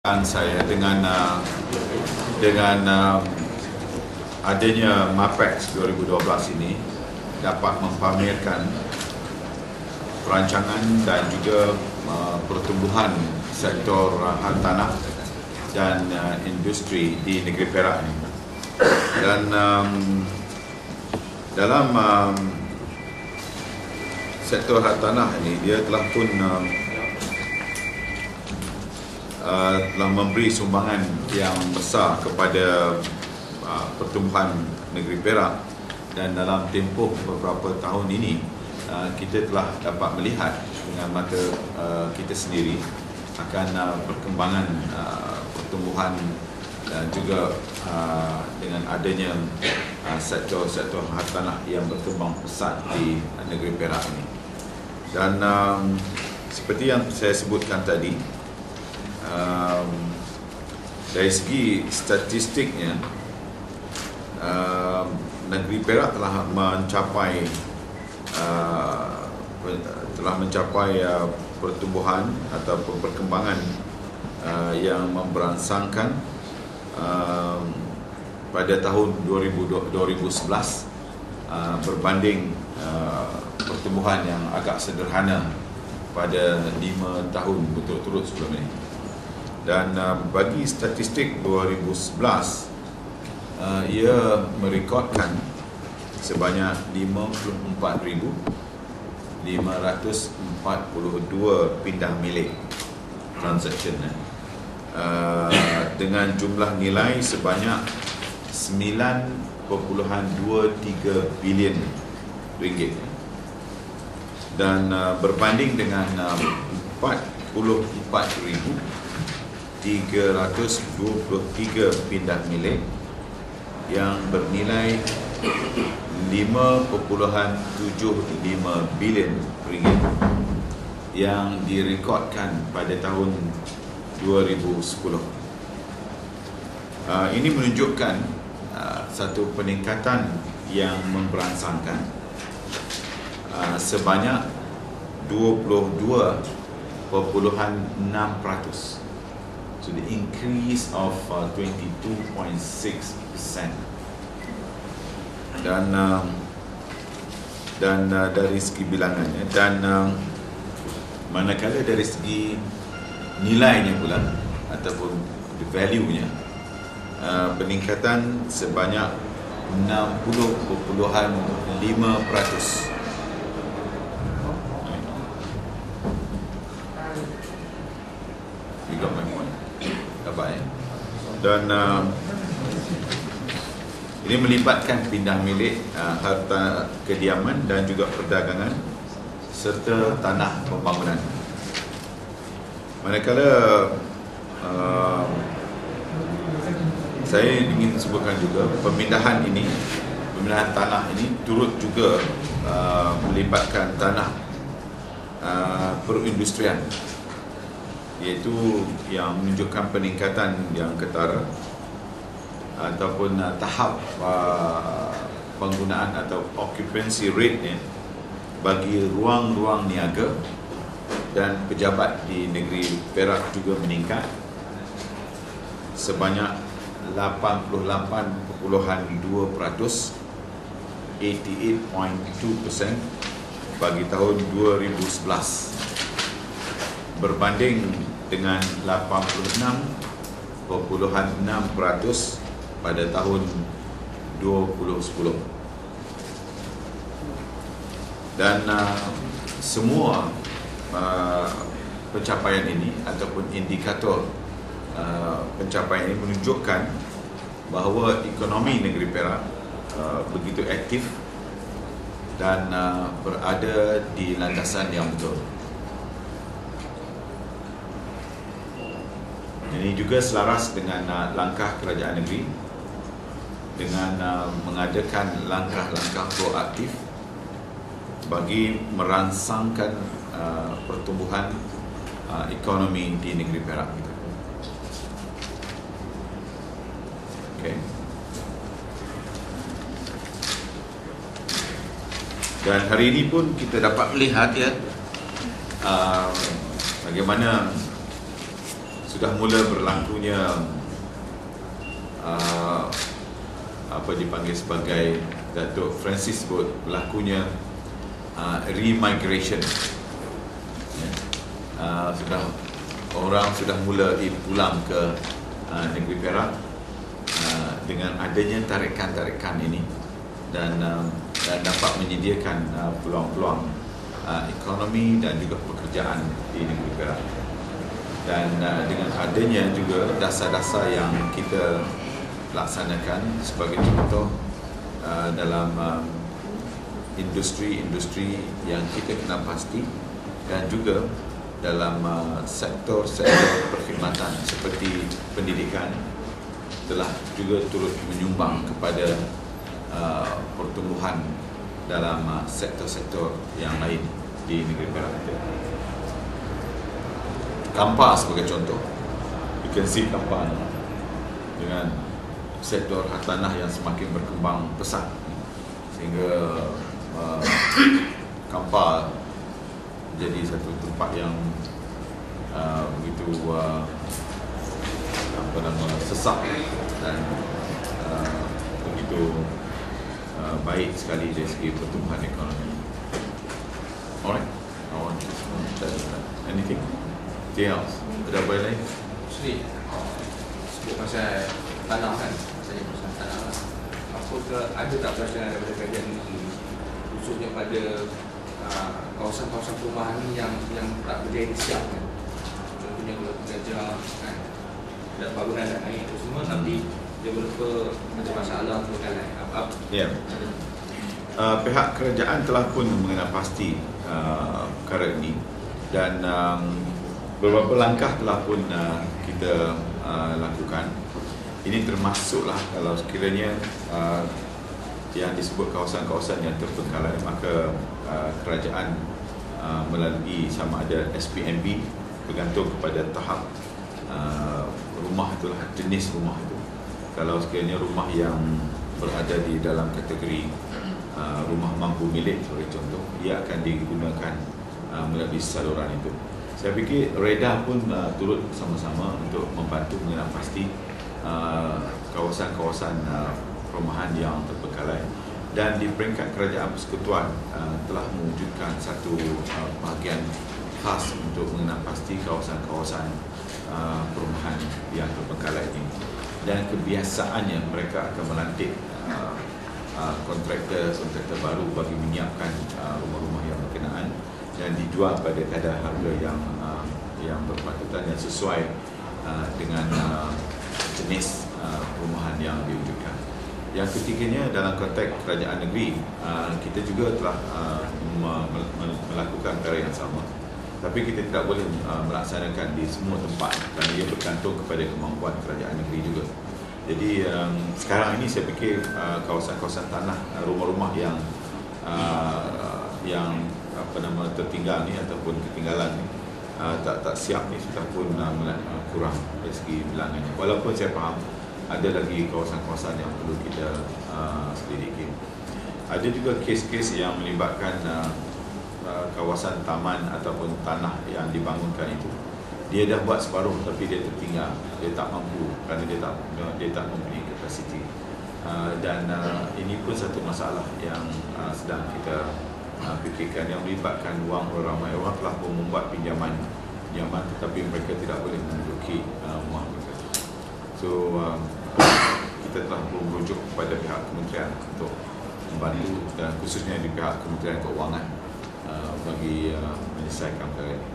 Saya dengan adanya MAPEX 2012 ini dapat mempamerkan perancangan dan juga pertumbuhan sektor hartanah dan industri di negeri Perak ini. Dan dalam sektor hartanah ini dia telah pun telah memberi sumbangan yang besar kepada pertumbuhan negeri Perak, dan dalam tempoh beberapa tahun ini kita telah dapat melihat dengan mata kita sendiri akan perkembangan pertumbuhan dan juga dengan adanya sektor-sektor hartanah yang berkembang pesat di negeri Perak ini. Dan seperti yang saya sebutkan tadi, dari segi statistiknya, negeri Perak telah mencapai pertumbuhan atau perkembangan yang memberangsangkan pada tahun 2011 berbanding pertumbuhan yang agak sederhana pada 5 tahun berturut-turut sebelum ini. Dan bagi statistik 2011, ia merekodkan sebanyak 54,542 pindah milik transaction dengan jumlah nilai sebanyak 9.23 bilion ringgit, dan berbanding dengan 44,323 pindah milik yang bernilai 5.75 bilion ringgit yang direkodkan pada tahun 2010. Ini menunjukkan satu peningkatan yang memberangsangkan sebanyak 22.6%. So the increase of 22.6%. Dan dari segi bilangannya, dan manakala dari segi nilainya pula ataupun value-nya, peningkatan sebanyak 60.5%. Dan ini melibatkan pindah milik, harta kediaman dan juga perdagangan serta tanah pembangunan. Manakala saya ingin sebutkan juga pemindahan tanah ini turut juga melibatkan tanah perindustrian, iaitu yang menunjukkan peningkatan yang ketara ataupun tahap penggunaan atau occupancy rate bagi ruang-ruang niaga dan pejabat di negeri Perak juga meningkat sebanyak 88.2%, 88.2% bagi tahun 2011, berbanding dengan 86.6% pada tahun 2010. Dan semua pencapaian ini ataupun indikator pencapaian ini menunjukkan bahawa ekonomi negeri Perak begitu aktif dan berada di landasan yang betul. Ini juga selaras dengan langkah kerajaan negeri dengan mengadakan langkah-langkah proaktif bagi merangsangkan pertumbuhan ekonomi di negeri Perak. Okay. Dan hari ini pun kita dapat melihat bagaimana sudah mula berlakunya apa dipanggil sebagai Datuk Francis sebut berlakunya remigration. Orang sudah mula pulang ke negeri Perak dengan adanya tarikan-tarikan ini dan dapat menyediakan peluang-peluang ekonomi dan juga pekerjaan di negeri Perak. Dan dengan adanya juga dasar-dasar yang kita laksanakan sebagai contoh dalam industri-industri yang kita kenal pasti dan juga dalam sektor-sektor perkhidmatan seperti pendidikan telah juga turut menyumbang kepada pertumbuhan dalam sektor-sektor yang lain di negeri Perak. Kampar sebagai contoh, you can see Kampar dengan sektor hartanah yang semakin berkembang pesat sehingga Kampar jadi satu tempat yang begitu sesak dan begitu baik sekali dari segi pertumbuhan ekonomi. Alright, I want to tell you that. Anything else? Ada apa lain? Sri, sebut pasal tanah kan, pasal tanah lah. Apakah ada tak pelajaran daripada kajian ini khususnya pada kawasan-kawasan perumahan ni yang tak berjaya disiapkan? Contohnya kalau pengajar kan, dan bangunan dan air itu semua, tapi dia berupa macam masalah pengalaman apa? Ya. Pihak kerajaan telah pun mengenal pasti perkara ini dan beberapa langkah telah pun kita lakukan. Ini termasuklah kalau sekiranya yang disebut kawasan-kawasan yang terbengkalai, maka kerajaan melalui sama ada SPMB bergantung kepada tahap rumah itulah, jenis rumah itu. Kalau sekiranya rumah yang berada di dalam kategori rumah mampu milik sebagai contoh, dia akan digunakan melalui saluran itu. Saya fikir REDA pun turut bersama-sama untuk membantu mengenal pasti kawasan-kawasan perumahan yang terbengkalai, dan di peringkat Kerajaan Persekutuan telah mewujudkan satu bahagian khas untuk mengenal pasti kawasan-kawasan perumahan yang terbengkalai ini, dan kebiasaannya mereka akan melantik kontraktor baru bagi menyiapkan rumah-rumah yang berkenaan dan dijual pada kadar harga yang berpatutan dan sesuai dengan jenis perumahan yang diwujudkan. Yang ketiganya, dalam konteks kerajaan negeri, kita juga telah melakukan perkara yang sama, tapi kita tidak boleh melaksanakan di semua tempat kerana ia bergantung kepada kemampuan kerajaan negeri juga. Jadi sekarang ini saya fikir kawasan-kawasan tanah, rumah-rumah yang tertinggal ni ataupun ketinggalan ni tak siap ni sudah pun kurang dari segi bilangannya. Walaupun saya faham ada lagi kawasan-kawasan yang perlu kita selidiki. Ada juga kes-kes yang melibatkan kawasan taman ataupun tanah yang dibangunkan itu. Dia dah buat separuh tapi dia tertinggal, dia tak mampu kerana dia tak mempunyai kapasiti. Dan ini pun satu masalah yang sedang kita fikirkan, yang melibatkan wang ramai orang telah pun membuat pinjaman tetapi mereka tidak boleh menduduki wang mereka. So kita telah pun merujuk kepada pihak kementerian untuk membantu, dan khususnya di pihak Kementerian Keuangan bagi menyelesaikan perkara ini.